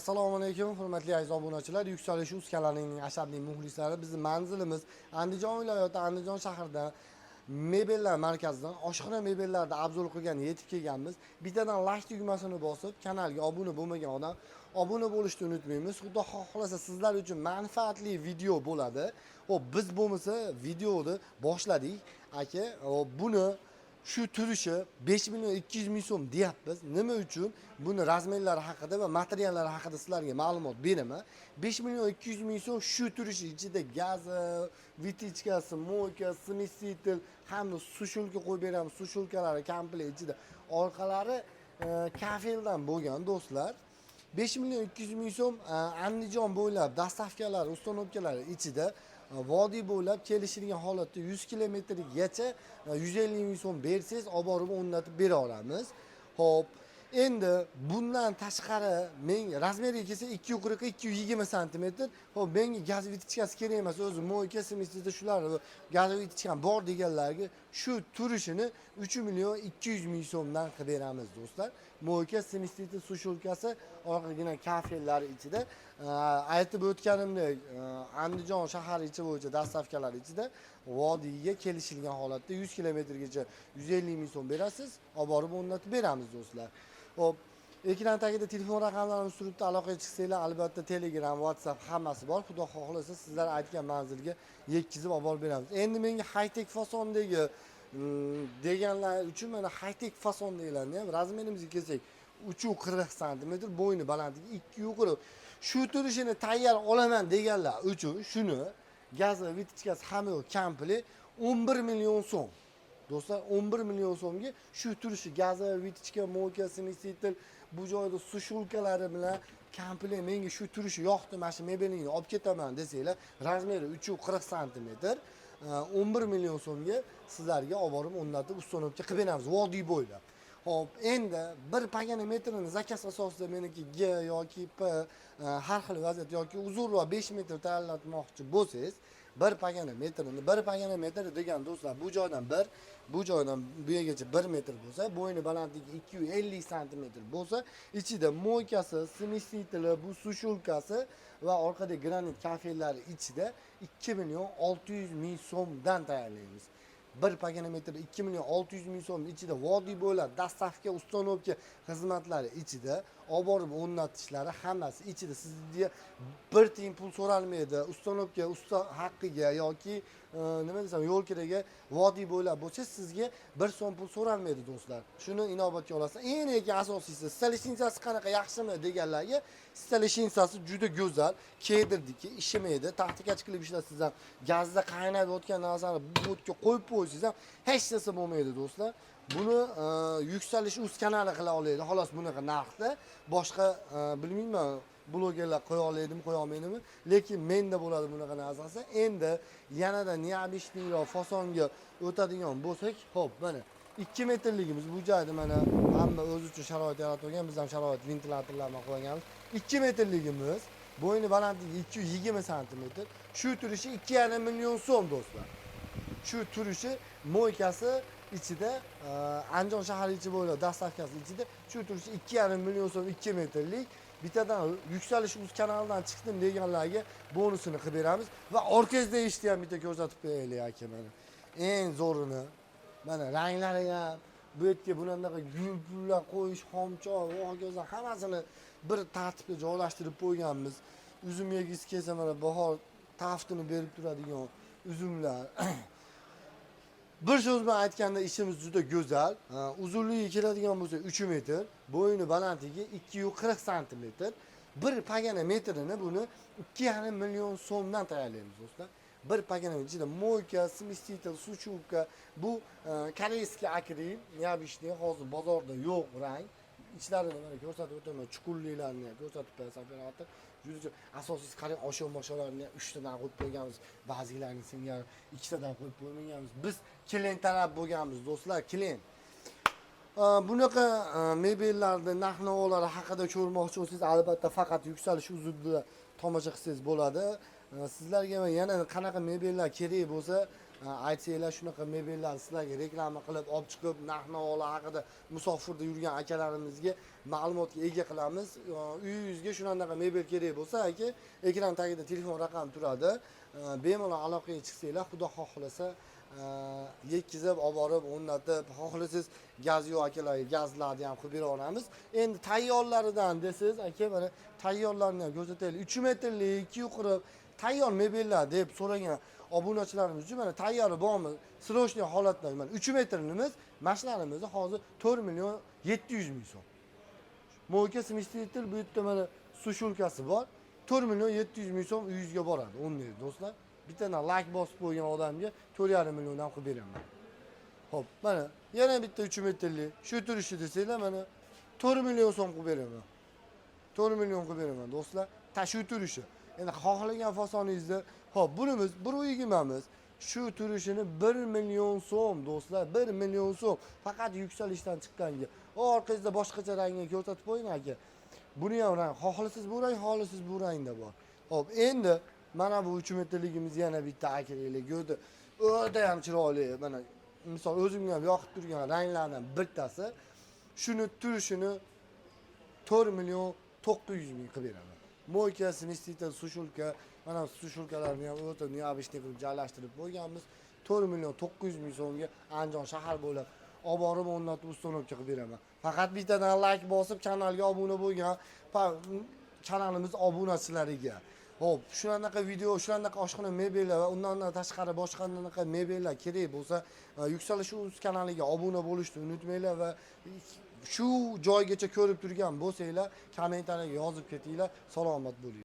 Assalomu alaykum, hurmatli aziz obunachilar. Yuksalish uz kanalining ashaddiy muxlislari. Bizning manzilimiz Andijon viloyati, Andijon shahrida mebellar markazidan oshxona mebellarida obzor qilgan yetib kelganmiz. Bittadan like tugmasini bosib, kanalga obuna bo'lmagan odam obuna bo'lishni unutmaymiz. Xudo xohlasa sizlar uchun manfaatli video bo'ladi. Hop, biz bo'lmasa videoni boshladik. Aka, buni shu turishi 5 million 200 ming so'm deyapmiz. Nima uchun? Buni razmerlari haqida va materiallari haqida sizlarga ma'lumot beraman. 5 million 200 ming so'm shu turishi ichida gaz, vitichkasi, moyka, smesitel, hamda sushulka qo'yib beramiz. Sushulkalari komplet ichida. Orqalari kafeldan bo'lgan do'stlar. 5 million 200 ming so'm Andijon bo'ylab dastavkalar, uстановkalari ichida vodiy bo'ylab kelishilgan holatda 100 kilometrgacha 150 ming so'm bersangiz, olib borib o'rnatib bera olamiz. Xo'p, endi bundan tashqari men razmeriga kelsa 240 220 sm. Xo'p, menga gaz vitichkasi kerak emas, o'zi moyka, smesitel shular gaz vitichkam bor deganlarga shu turishini 3 million 200 ming so'mdan qilib beramiz do'stlar. Moyka, smesitel, sushulkasi, orqagina kafellari ichida. Aytib o'tganimdek, Andijon shahar ichi bo'yicha dastavkalar ichida vodiyga kelishilgan holatda 100 kilometrgacha 150 ming so'm berasiz, olib borib o'rnatib beramiz do'stlar. Hop, ekran tagida telefon raqamlarimiz turibdi, aloqaga chiqsanglar, albatta Telegram, WhatsApp hammasi bor. Xudo xohlasa sizlar aytgan manzilga yetkazib olib borib beramiz. Endi menga high-tech fasondagi deganlar uchun mana high-tech fason deyiladi ham. Razmerimizga kelsak 340 sm, bo'yni balandligi 240. Shu turishini tayyor olaman deganlar uchun shuni gaz va vitichkasi hamma komplet 11 million so'm. Do'stlar, 11 million so'mga shu turishi gaz va vitichka, moyka, smesitel, bu joyda sushulkalari bilan komplet menga shu turishi yoqdi, mana shu mebelingni olib ketaman desanglar, razmeri 340 sm, 11 million so'mga sizlarga olib borib o'rnatib ustonovka qilib beramiz vodiy bo'ylab. Hop, endi bir pagana metrini zakaz asosida meniki G yoki P har xil vaziyat yoki uzunroq 5 metr tayyorlatmoqchi bo'lsangiz, bir pagana metr degan do'stlar, bu joydan bu yergacha 1 metr bo'lsa, bo'yni balandligi 250 sm bo'lsa, ichida moykasi, smesiteli, bu sushulkasi va orqada granit kafellari ichida 2 million 600 ming so'mdan tayyorlaymiz. Bir pagana metr 2 million 600 ming so'm ichida vodiy bo'ylab dastavka, ustonovka xizmatlari ichida olib borib o'rnatishlari hammasi ichida. Sizga bir tiyin pul so'ralmaydi. Ustonovka, usta haqqiga yoki nima desam, yo'l kiraga vodiy bo'ylab bo'lsa, sizga 1 so'm pul so'ralmaydi do'stlar. Shuni inobatga olasiz. Eng asosiysi, installyatsiyasi qanaqa, yaxshimi deganlarga, installyatsiyasi juda go'zal, keydirdiki, ishlamaydi. Taxtikachi qilib ishlatsangiz ham, gazda qaynab o'tgan narsani bu o'tga qo'yib qo'ysangiz ham hech narsa bo'lmaydi do'stlar. Buni yuksalish uz kanali qila oladi. Xolos bunaqa narxda. Boshqa bilmayman, blogerlar qo'ya oladimi, qo'ya olmaydimi, lekin menda bo'ladi bunaqa narsasi. Endi yanada neobishniroq fasonga o'tadigan bo'lsak, xo'p, mana 2 metrligimiz bu joyda mana hamma o'zi uchun sharoit yaratib qo'ygan, biz ham sharoit ventilyatorlarni qo'yganmiz. 2 metrligimiz, bo'yni balandligi 220 sm. Shu turishi 2,5 million so'm do'stlar. Shu turishi moykasi ichida, Andijon shahar ichi bo'ylab dastavkasi ichida shu turishi 2,5 million so'm 2 metrlik. Bittadan yuksalish uz kanalidan chiqdim deganlarga bonusini qilib beramiz va orkazda eshitdi ham bitta ko'rsatib qo'yaylik aka mana. Eng zo'rini. Mana ranglari ham, bu yerga bunaqa gul-pullar qo'yish, xomchoy, ho'kizlar hammasini bir tartibda joylashtirib qo'yganmiz. Uzum yegisi kelsa mana bahor taftini berib turadigan uzumlar. Bir so'z bilan aytganda ishimiz juda go'zal. Uzunligi keladigan bo'lsa 3 metr, bo'yni balandligi 240 sm. Bir pagana metrini buni 2,5 million so'mdan tayyorlaymiz do'stlar. Bir pagana ichida moyka, smesitel, sushulka, bu koreyskiy akril, neobishniy, hozir bozorda yo'q rang. İçlarida mana ko'rsatib o'taman, chuqurliklarni ko'rsatib qo'yasam operator. Juda asosiy qarang, osha-moshalarni 3 tadan qo'yib qo'yganmiz, ba'zilarini singan 2 tadan qo'yib qo'ymaganmiz. Biz klient taraf bo'lganmiz do'stlar, klient. Bunaqa mebellarning narx-navolari haqida ko'rmoqchi bo'lsangiz, albatta faqat yuksalish uzunida tomosha qilsangiz bo'ladi. Sizlarga yana qanaqa mebellar kerak bo'lsa, aytsanglar shunaqa mebellarni sizlarga reklama qilib olib chiqib narx-navolar haqida musofirda yurgan akalarimizga ma'lumotga ega qilamiz. Uyingizga shunaqa mebel kerak bo'lsa, aka, ekran tagida telefon raqami turadi. Bemalol aloqaga chiqsanglar, xudo xohlasa yetkazib, olib borib, o'rnatib, xohlasangiz gaz yo'q akalarga gazlarni ham qilib beraveramiz. Endi tayyorlaridan desiz, aka, mana tayyorlarni ham ko'rsataylik. 3 metrlik, 2 yuqirib tayyor mebellar deb so'ragan obunachilarimiz uchun mana tayyori bormi? Srochniy holatda mana 3 metrimiz, mashinalarimiz hozir 4 million 700 ming so'm. Mo'ka smestitel bu yerda mana sushulkasi bor. 4 million 700 ming so'm uyingizga boradi. O'rningiz do'stlar. Bittadan like bosib qo'ygan odamga 4,5 milliondan qilib beraman. Xo'p, mana yana bitta 3 metrlik shu turishi desanglar mana 4 million so'm qilib beraman. 4 million qilib beraman do'stlar. Shu turishi. Endi xohlagan fasoningizni, xo'p, bunimiz bir uy egamiz. Shu turishini 1 million so'm do'stlar, 1 million so'm. Faqat yuksalishdan chiqqanga. Orqangizda boshqacha rangni ko'rsatib qo'ying aka. Buni ham rang, xohlasangiz bu rang, xohlasangiz bu rangda bor. Xo'p, endi mana bu 3 metrligimiz yana bitta akaliklar ko'rdi. O'ta ham chiroyli. Mana misol o'zimga ham yoqib turgan ranglardan bittasi. Shuni turishini 4 million 900 ming qilib beraman. Mo'ka, smestitel, sushulka, mana sushulkalarni ham o'ta neobishni qilib joylashtirib qo'yganmiz. 4 million 900 ming so'mga Andijon shahar bo'ylab olib borib o'rnatib ustonovka qilib beraman. Faqat bittadan like bosib kanalga obuna bo'lgan kanalimiz obunachilariga. Xo'p, shunaqa video, shunaqa oshxona mebellar va undan tashqari boshqa qanaqa mebellar kerak bo'lsa, Yuksalish Uz kanaliga obuna bo'lishni unutmanglar va shu joygacha ko'rib turgan bo'lsanglar, kommentariyaga yozib ketinglar. Salomat bo'ling.